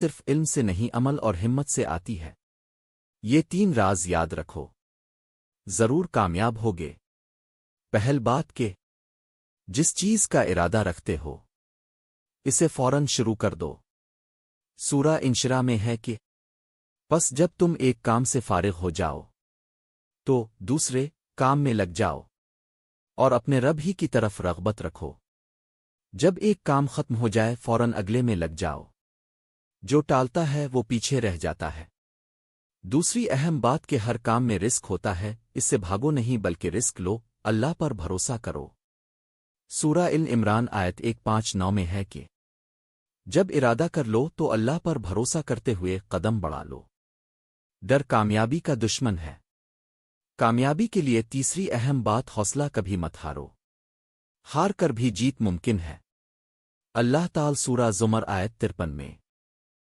صرف علم سے نہیں عمل اور ہمت سے آتی ہے۔ یہ 3 راز یاد رکھو، ضرور کامیاب ہوگے۔ پہل بات کہ جس چیز کا ارادہ رکھتے ہو اسے فوراً شروع کر دو۔ سورہ انشراح میں ہے کہ پس جب تم ایک کام سے فارغ ہو جاؤ تو دوسرے کام میں لگ جاؤ اور اپنے رب ہی کی طرف رغبت رکھو۔ جب ایک کام ختم ہو جائے فوراً اگلے میں لگ جاؤ، جو ٹالتا ہے وہ پیچھے رہ جاتا ہے۔ دوسری اہم بات کہ ہر کام میں رزق ہوتا ہے، اس سے بھاگو نہیں بلکہ رزق لو، اللہ پر بھروسہ کرو۔ سورہ عمران آیت 159 میں ہے کہ جب ارادہ کر لو تو اللہ پر بھروسہ کرتے ہوئے قدم بڑھا لو۔ ڈر کامیابی کا دشمن ہے۔ کامیابی کے لیے تیسری اہم بات حوصلہ کبھی مت ہارو، ہار کر بھی جیت ممکن ہے۔ اللہ تعالی سورہ زمر آیت 53 میں